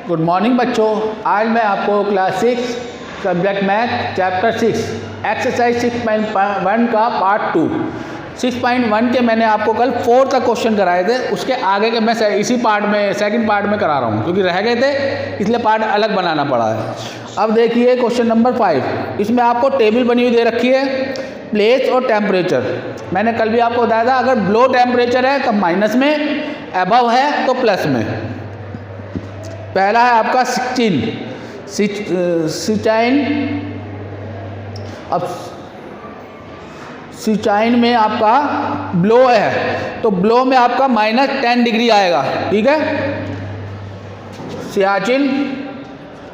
Good morning बच्चों। आज मैं आपको class 6 subject math chapter 6 exercise 6.1 का पार्ट 2 6.1 के मैंने आपको कल 4 तक क्वेश्चन कराए थे। उसके आगे के मैं इसी पार्ट में सेकंड पार्ट में करा रहा हूँ क्योंकि रह गए थे, इसलिए पार्ट अलग बनाना पड़ा है। अब देखिए क्वेश्चन नंबर 5। इसमें आपको टेबल बनी हुई दे रखी है, प्लेस और टेम्परेचर। मैंने कल भी आपको बताया था, अगर लो टेम्परेचर है तो माइनस में, अबव है तो प्लस में। पहला है आपका 16 अब सिचाइन में आपका ब्लो है तो ब्लो में आपका -10 डिग्री आएगा। ठीक है, सियाचिन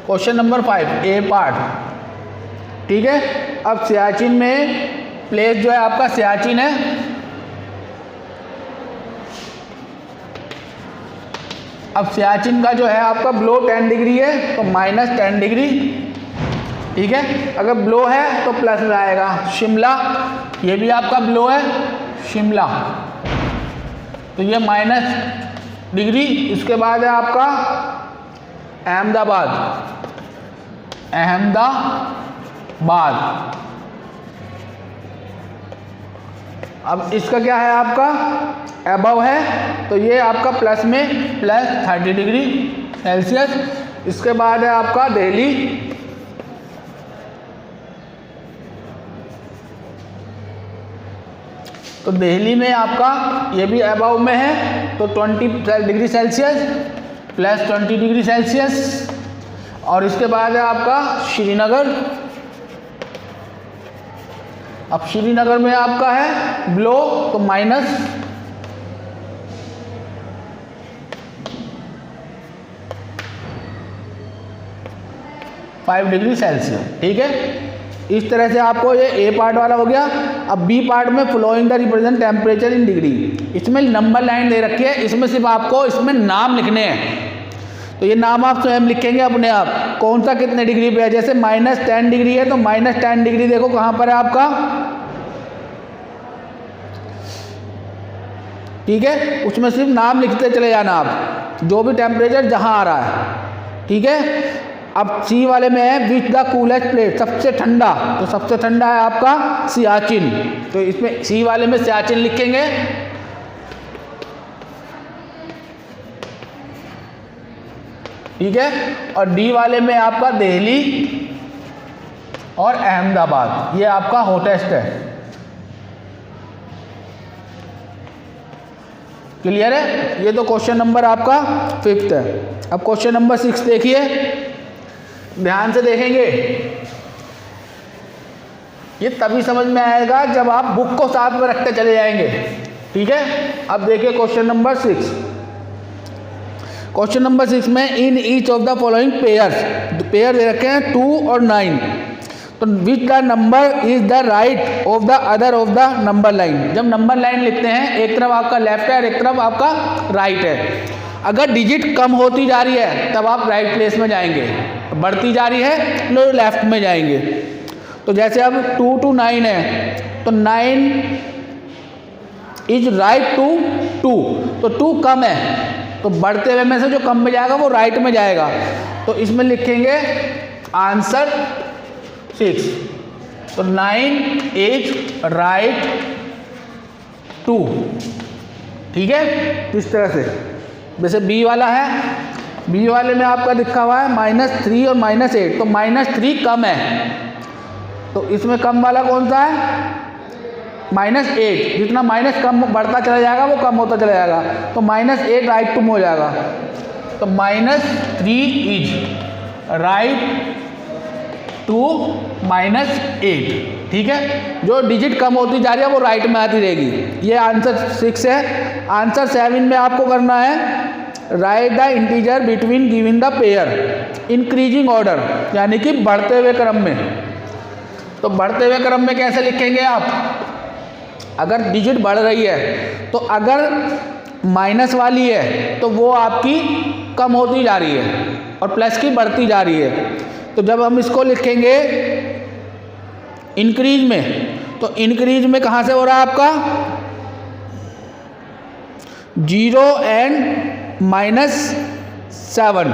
क्वेश्चन नंबर 5 ए पार्ट। ठीक है, अब सियाचिन में प्लेस जो है आपका सियाचिन है, अब सियाचिन का जो है आपका ब्लो 10 डिग्री है तो -10 डिग्री। ठीक है, अगर ब्लो है तो प्लस में आएगा। शिमला, ये भी आपका ब्लो है शिमला, तो ये -10 डिग्री। इसके बाद है आपका अहमदाबाद। अब इसका क्या है आपका अबव है तो ये आपका प्लस में +30 डिग्री सेल्सियस। इसके बाद है आपका दिल्ली, तो दिल्ली में आपका ये भी अबव में है तो 20 डिग्री सेल्सियस +20 डिग्री सेल्सियस। और इसके बाद है आपका श्रीनगर। अब श्रीनगर में आपका है ब्लो तो -5 डिग्री सेल्सियस। ठीक है, इस तरह से आपको ये ए पार्ट वाला हो गया। अब बी पार्ट में following the represent temperature in degree, इसमें नंबर लाइन दे रखी है, इसमें सिर्फ आपको इसमें नाम लिखने हैं। तो ये नाम आप स्वयं लिखेंगे अपने आप, कौन सा कितने डिग्री पे है। जैसे -10 डिग्री है तो -10 डिग्री देखो कहाँ पर है आपका। ठीक है, उसमें सिर्फ नाम लिखते चले जाना आप, जो भी टेम्परेचर जहाँ आ रहा है। ठीक है, अब सी वाले में है विच द कूलेस्ट प्लेस, सबसे ठंडा, तो सबसे ठंडा है आपका सियाचिन, तो इसमें सी वाले में सियाचिन लिखेंगे। ठीक है, और डी वाले में आपका दिल्ली और अहमदाबाद, ये आपका हॉटेस्ट है। क्लियर है, ये तो क्वेश्चन नंबर आपका 5 है। अब क्वेश्चन नंबर 6 देखिए, ध्यान से देखेंगे। ये तभी समझ में आएगा जब आप बुक को साथ में रखते चले जाएंगे। ठीक है, अब देखिए क्वेश्चन नंबर 6। क्वेश्चन नंबर 6 में in each of the following pair दे रखे हैं 2 और 9, तो which the number is the right of the other of the number line. जब नंबर लाइन लिखते हैं, एक तरफ आपका लेफ्ट है और एक तरफ आपका राइट है। अगर डिजिट कम होती जा रही है तब आप राइट प्लेस में जाएंगे, बढ़ती जा रही है तो लेफ्ट में जाएंगे। तो जैसे अब 2 to 9 है तो 9 इज राइट टू 2, तो 2 कम है तो बढ़ते हुए में से जो कम में जाएगा वो राइट में जाएगा। तो इसमें लिखेंगे आंसर 6, तो 9 इज राइट टू। ठीक है, इस तरह से। जैसे बी वाला है, बी वाले में आपका लिखा हुआ है -3 और -8, तो -3 कम है, तो इसमें कम वाला कौन सा है -8। जितना माइनस कम बढ़ता चला जाएगा वो कम होता चला जाएगा, तो -8 राइट टू में हो जाएगा। तो -3 इज राइट टू -8। ठीक है, जो डिजिट कम होती जा रही है वो राइट में आती रहेगी। ये आंसर 6 है। आंसर 7 में आपको करना है right the integer between giving the pair increasing order, यानी कि बढ़ते हुए क्रम में। तो बढ़ते हुए क्रम में कैसे लिखेंगे आप, अगर डिजिट बढ़ रही है तो अगर माइनस वाली है तो वो आपकी कम होती जा रही है और प्लस की बढ़ती जा रही है। तो जब हम इसको लिखेंगे इंक्रीज में, तो इंक्रीज में कहाँ से हो रहा है आपका 0 एंड 7।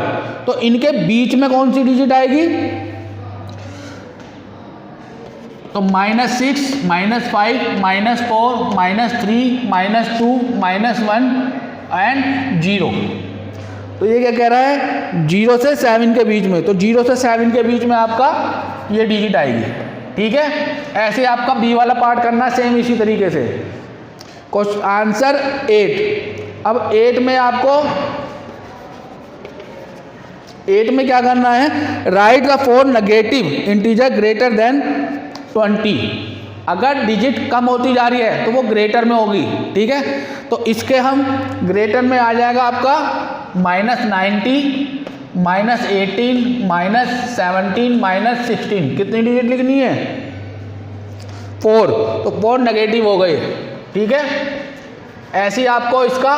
तो इनके बीच में कौन सी डिजिट आएगी? तो -6, -5, -4, -3, -2, -1 एंड 0। तो ये क्या कह रहा है? 0 से 7 के बीच में। तो 0 से 7 के बीच में आपका ये डिजिट आएगी। ठीक है, ऐसे आपका बी वाला पार्ट करना सेम इसी तरीके से। आंसर 8। अब 8 में आपको 8 में क्या करना है? Right the 4 negative integer greater than 20। अगर डिजिट कम होती जा रही है तो वो ग्रेटर में होगी। ठीक है, तो इसके हम ग्रेटर में आ जाएगा आपका -90, -18, -17, -16। कितनी डिजिट लिखनी है? 4। तो 4 नेगेटिव हो गए। ठीक है, ऐसे आपको इसका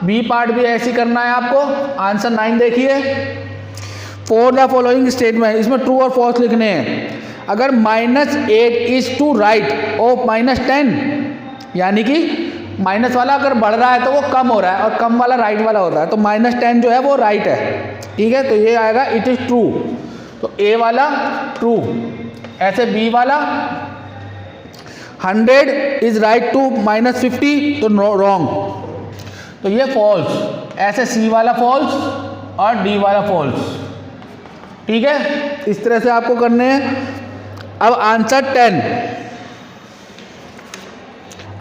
बी पार्ट भी ऐसे करना है आपको। आंसर 9 देखिए। फॉर द फॉलोइंग स्टेटमेंट, इसमें ट्रू और फॉल्स लिखने हैं। अगर -8 इज टू राइट ऑफ -10, यानी कि माइनस वाला अगर बढ़ रहा है तो वो कम हो रहा है और कम वाला राइट वाला होता है, तो -10 जो है वो राइट है। ठीक है, तो ये आएगा इट इज ट्रू। तो ए वाला ट्रू। ऐसे बी वाला 100 इज राइट टू -50, तो नो रॉन्ग, तो ये फॉल्स। ऐसे सी वाला फॉल्स और डी वाला फॉल्स। ठीक है, इस तरह से आपको करने हैं। अब आंसर 10।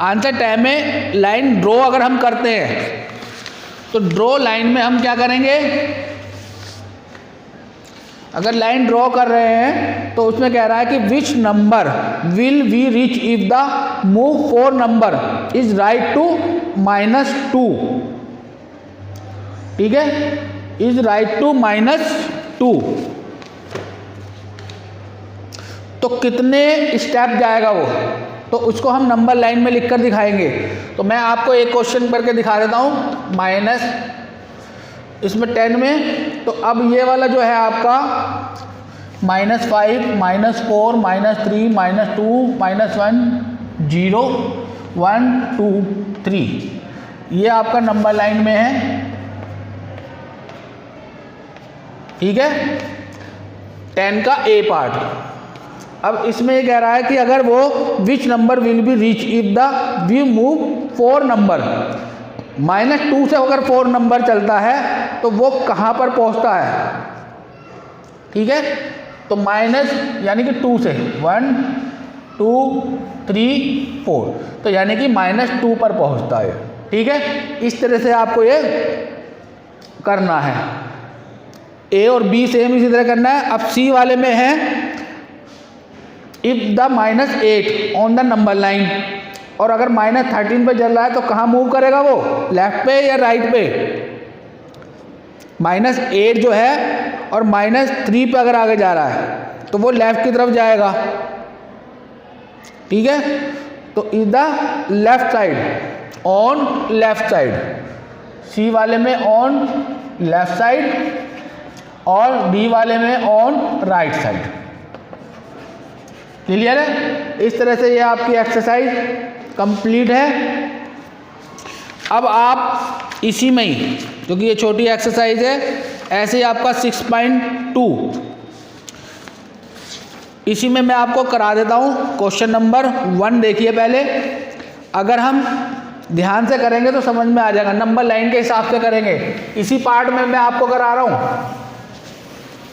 आंसर 10 में लाइन ड्रॉ अगर हम करते हैं तो ड्रॉ लाइन में हम क्या करेंगे? अगर लाइन ड्रॉ कर रहे हैं तो उसमें कह रहा है कि which number will we reach if the move 4 number is right to -2। ठीक है, इज राइट टू -2। तो कितने स्टेप जाएगा वो? तो उसको हम नंबर लाइन में लिखकर दिखाएंगे। तो मैं आपको एक क्वेश्चन करके दिखा देता हूँ माइनस इसमें 10 में। तो अब ये वाला जो है आपका -5, -4, -3, -2, -1, 0, 1, 2, 3, ये आपका नंबर लाइन में है। ठीक है, 10 का ए पार्ट। अब इसमें ये कह रहा है कि अगर वो which number will be reach if the we move 4 number, -2 से अगर 4 नंबर चलता है तो वो कहाँ पर पहुँचता है? ठीक है, तो माइनस यानी कि 2 से 1, 2, 3, 4, तो यानी कि -2 पर पहुँचता है। ठीक है, इस तरह से आपको ये करना है। ए और बी सेम इसी तरह करना है। अब सी वाले में है if the -8 on the number line, और अगर -13 पे चल रहा है तो कहाँ मूव करेगा वो? लेफ्ट पे या राइट पे? -8 जो है और -3 पे अगर आगे जा रहा है तो वो लेफ्ट की तरफ जाएगा। ठीक है, तो is the left side, on left side. C वाले में ऑन लेफ्ट साइड और डी वाले में ऑन राइट साइड। क्लियर है? इस तरह से ये आपकी एक्सरसाइज कंप्लीट है। अब आप इसी में ही, क्योंकि ये छोटी एक्सरसाइज है, ऐसे ही आपका 6.2 इसी में मैं आपको करा देता हूँ। क्वेश्चन नंबर 1 देखिए पहले। अगर हम ध्यान से करेंगे तो समझ में आ जाएगा, नंबर लाइन के हिसाब से करेंगे। इसी पार्ट में मैं आपको करा रहा हूँ।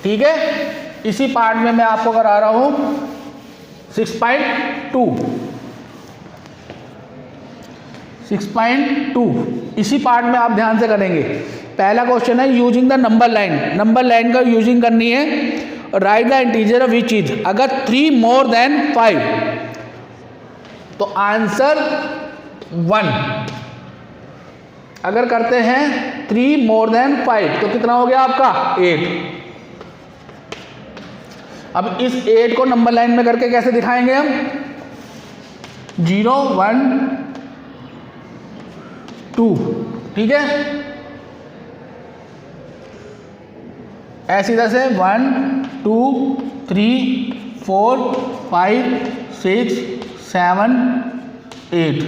ठीक है, इसी पार्ट में मैं आपको करा रहा हूँ 6.2 इसी पार्ट में आप ध्यान से करेंगे। पहला क्वेश्चन है using the number line. Number line का यूजिंग करनी है। Right the integer of which is, अगर 3 मोर देन 5 तो आंसर 1। अगर करते हैं 3 मोर देन 5 तो कितना हो गया आपका? 8। अब इस 8 को नंबर लाइन में करके कैसे दिखाएंगे हम? 0, 1, 2। ठीक है, ऐसी तरह से 1, 2, 3, 4, 5, 6, 7, 8,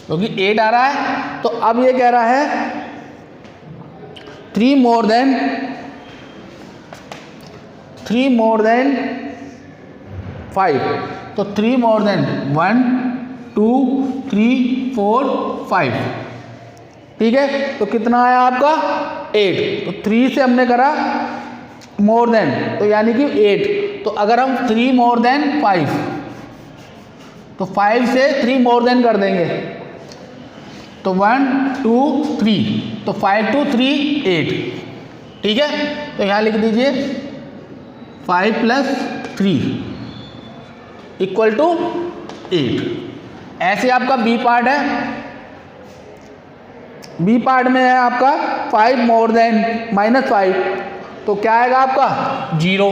क्योंकि 8 आ रहा है। तो अब ये कह रहा है 3 more than 5, तो 3 more than 1 2 3 4 5, ठीक है। तो कितना आया आपका 8, तो 3 से हमने करा मोर देन, तो यानी कि 8। तो अगर हम 3 मोर देन 5, तो 5 से 3 मोर देन कर देंगे, तो 1 2 3, तो 5 2 3 8, ठीक है। तो यहाँ लिख दीजिए 5 + 3 इक्वल टू 8। ऐसे आपका बी पार्ट है। बी पार्ट में है आपका 5 मोर देन -5, तो क्या आएगा आपका 0।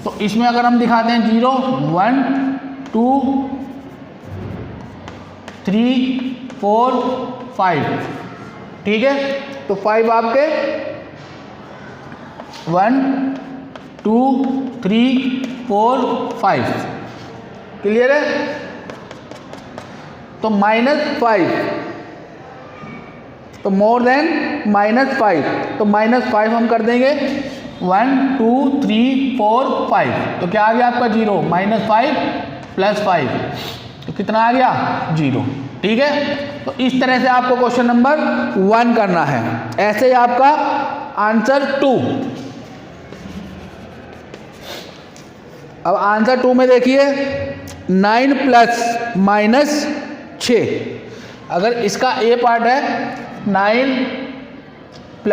तो इसमें अगर हम दिखाते हैं 0 1 2 3 4 5, ठीक है। तो 5 आपके 1 2 3 4 5, क्लियर है। तो -5, तो मोर देन -5, तो -5 हम कर देंगे 1 2 3 4 5, तो क्या आ गया आपका 0, -5 + 5, तो कितना आ गया 0, ठीक है। तो इस तरह से आपको क्वेश्चन नंबर 1 करना है। ऐसे ही आपका आंसर 2। अब आंसर 2 में देखिए 9 + -6, अगर इसका ए पार्ट है 9 +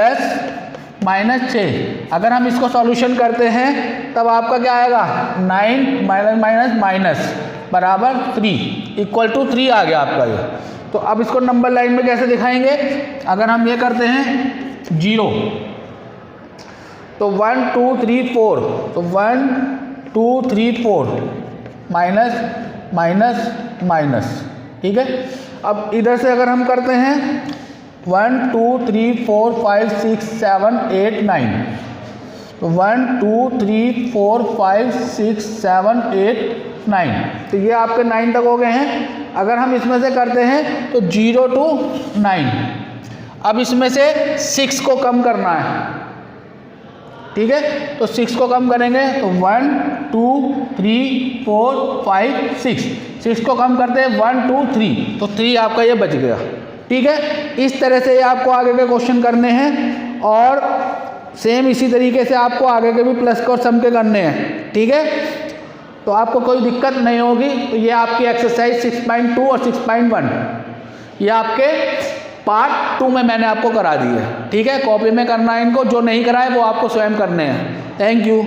-6, अगर हम इसको सॉल्यूशन करते हैं तब आपका क्या आएगा 9 बराबर 3 इक्वल टू 3 आ गया आपका ये। तो अब इसको नंबर लाइन में कैसे दिखाएंगे, अगर हम ये करते हैं 0, तो 1 2 3 4, तो 1 2 3 4 माइनस माइनस माइनस, ठीक है। अब इधर से अगर हम करते हैं 1 2 3 4 5 6 7 8 9, तो 1 2 3 4 5 6 7 8 9, तो ये आपके 9 तक हो गए हैं। अगर हम इसमें से करते हैं तो 0 to 9, अब इसमें से 6 को कम करना है, ठीक है। तो 6 को कम करेंगे तो 1 2 3 4 5 6 को कम करते हैं 1 2 3, तो 3 आपका ये बच गया, ठीक है। इस तरह से ये आपको आगे के क्वेश्चन करने हैं, और सेम इसी तरीके से आपको आगे के भी प्लस के और सम के करने हैं, ठीक है। तो आपको कोई दिक्कत नहीं होगी। तो ये आपकी एक्सरसाइज 6.2 और 6.1 ये आपके पार्ट 2 में मैंने आपको करा दी है, ठीक है। कॉपी में करना है इनको, जो नहीं करा है वो आपको स्वयं करने हैं। Thank you.